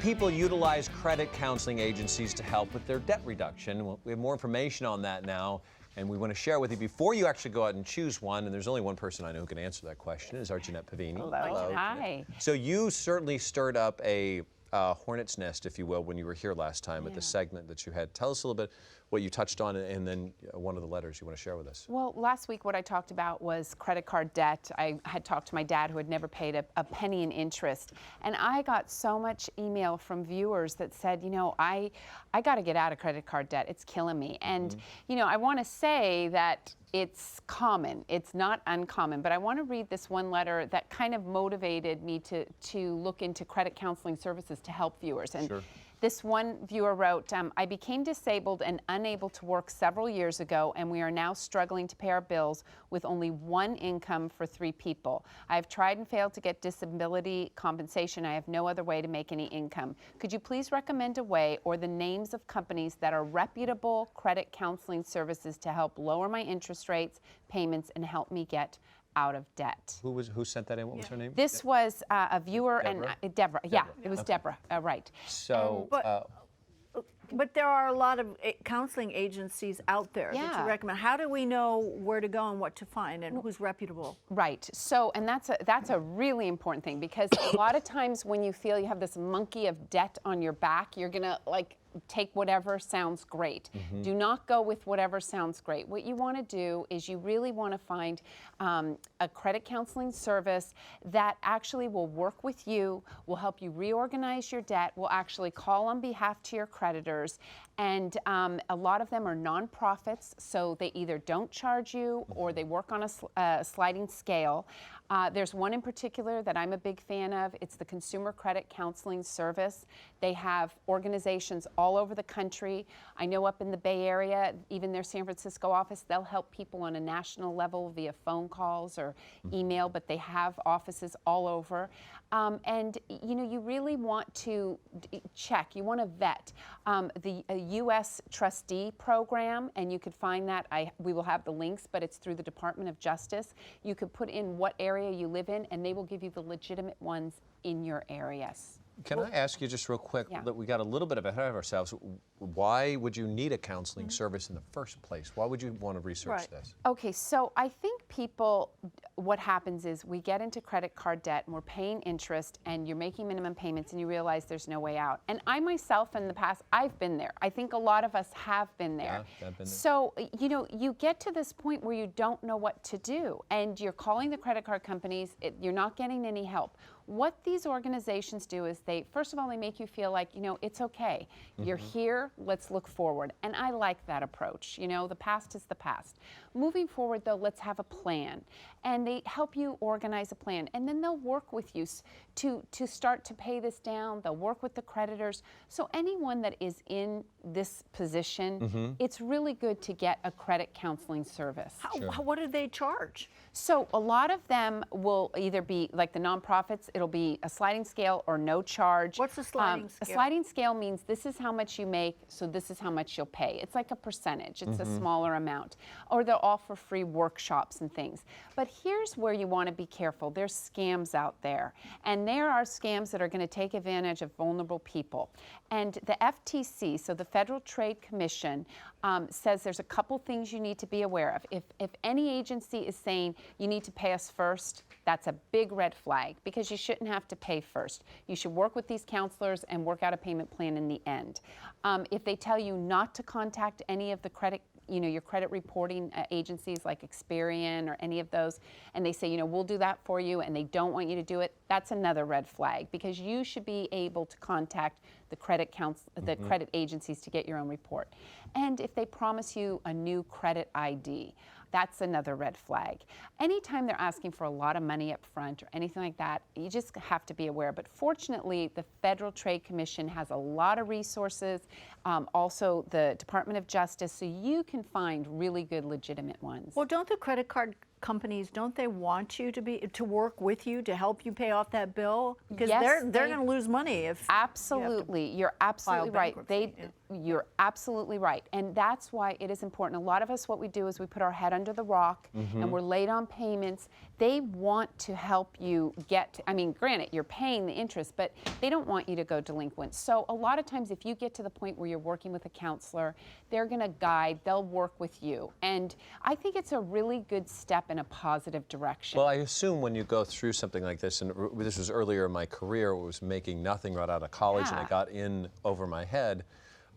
people utilize credit counseling agencies to help with their debt reduction? Well, we have more information on that now, and we want to share with you before you actually go out and choose one. And there's only one person I know who can answer that question, is our Jeanette Pavini. Hello. Hi. So you certainly stirred up a hornet's nest, if you will, when you were here last time at the segment that you had. Tell us a little bit what you touched on, and then one of the letters you want to share with us. Well, last week what I talked about was credit card debt. I had talked to my dad, who had never paid a penny in interest, and I got so much email from viewers that said, you know, I got to get out of credit card debt. It's killing me. And you know, I want to say that it's common. It's not uncommon, but I want to read this one letter that kind of motivated me to look into credit counseling services to help viewers. And this one viewer wrote, I became disabled and unable to work several years ago, and we are now struggling to pay our bills with only one income for 3 people. I have tried and failed to get disability compensation. I have no other way to make any income. Could you please recommend a way or the names of companies that are reputable credit counseling services to help lower my interest rates, payments, and help me get out of debt? Who sent that in? What was her name? This was a viewer, Deborah? and Deborah. Yeah, it was Deborah. Right. So, But there are a lot of counseling agencies out there that Yeah. you recommend. How do we know where to go and what to find and who's reputable? Right. So, and that's a really important thing, because a lot of times when you feel you have this monkey of debt on your back, you're gonna take whatever sounds great. Do not go with whatever sounds great. What you want to do is you really want to find a credit counseling service that actually will work with you, will help you reorganize your debt, will actually call on behalf to your creditors. And a lot of them are nonprofits, so they either don't charge you or they work on a sliding scale. There's one in particular that I'm a big fan of. It's the Consumer Credit Counseling Service. They have organizations all over the country. I know up in the Bay Area, even their San Francisco office, they'll help people on a national level via phone calls or email, but they have offices all over. And you know, you really want to check, you want to vet the U.S. trustee program, and you could find that. We will have the links, but it's through the Department of Justice. You could put in what area you live in, and they will give you the legitimate ones in your areas. can I ask you just real quick, that we got a little bit ahead of ourselves. Why would you need a counseling service in the first place? Why would you want to research this? Okay, so I think people, what happens is we get into credit card debt and we're paying interest and you're making minimum payments and you realize there's no way out. And I myself in the past, I've been there. I think a lot of us have been there. Yeah, I've been there. So, you know, you get to this point where you don't know what to do and you're calling the credit card companies, you're not getting any help. What these organizations do is first of all, they make you feel like, you know, it's okay. You're here, let's look forward. And I like that approach. You know, the past is the past. Moving forward, though, let's have a plan. And they help you organize a plan. And then they'll work with you to start to pay this down. They'll work with the creditors. So anyone that is in this position, it's really good to get a credit counseling service. What do they charge? So a lot of them will either be like the nonprofits, it'll be a sliding scale or no charge. What's a sliding scale? A sliding scale means this is how much you make, so this is how much you'll pay. It's like a percentage, it's a smaller amount. Or they'll offer free workshops and things. But here's where you want to be careful. There's scams out there. And there are scams that are going to take advantage of vulnerable people. And the FTC, so the Federal Trade Commission, says there's a couple things you need to be aware of. If any agency is saying you need to pay us first, that's a big red flag because you shouldn't have to pay first. You should work with these counselors and work out a payment plan in the end. If they tell you not to contact any of the your credit reporting agencies like Experian or any of those, and they say, you know, we'll do that for you, and they don't want you to do it, that's another red flag because you should be able to contact the credit credit agencies to get your own report. And if they promise you a new credit ID, that's another red flag. Anytime they're asking for a lot of money up front or anything like that, you just have to be aware. But fortunately, the Federal Trade Commission has a lot of resources, also the Department of Justice, so you can find really good, legitimate ones. Well, don't the credit card companies, don't they want you to work with you to help you pay off that bill? Because Yes, they're going to lose money if absolutely. You're absolutely right. bankruptcy, You're absolutely right, and that's why it is important. A lot of us, what we do is we put our head under the rock, and we're late on payments. They want to help you get. I mean, granted, you're paying the interest, but they don't want you to go delinquent. So a lot of times, if you get to the point where you're working with a counselor, they're going to guide. They'll work with you, and I think it's a really good step in a positive direction. Well, I assume when you go through something like this, and this was earlier in my career, I was making nothing right out of college, and I Yeah. got in over my head,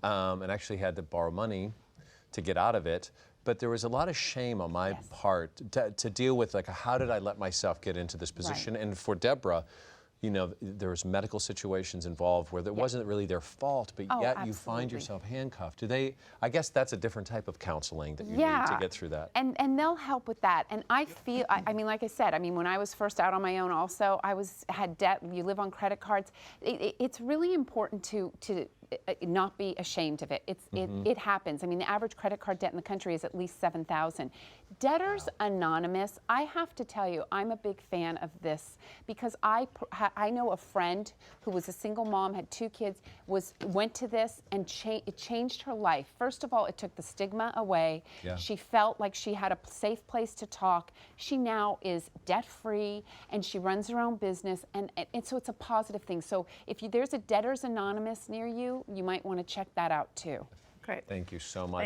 and actually had to borrow money to get out of it. But there was a lot of shame on my part to deal with, like, how did I let myself get into this position? Right. And for Deborah, you know, there was medical situations involved where it wasn't really their fault, but Oh, yet you find absolutely. yourself handcuffed. I guess that's a different type of counseling that you need to get through that. And they'll help with that. And I feel, I mean, like I said, I mean, when I was first out on my own also, had debt, you live on credit cards. It's really important to not be ashamed of it. It happens. I mean, the average credit card debt in the country is at least $7,000. Debtors Anonymous, I have to tell you, I'm a big fan of this because I know a friend who was a single mom, had 2 kids, went to this and it changed her life. First of all, it took the stigma away. Yeah. She felt like she had a safe place to talk. She now is debt-free and she runs her own business, and so it's a positive thing. So if there's a Debtors Anonymous near you, you might want to check that out too. Great. Thank you so much.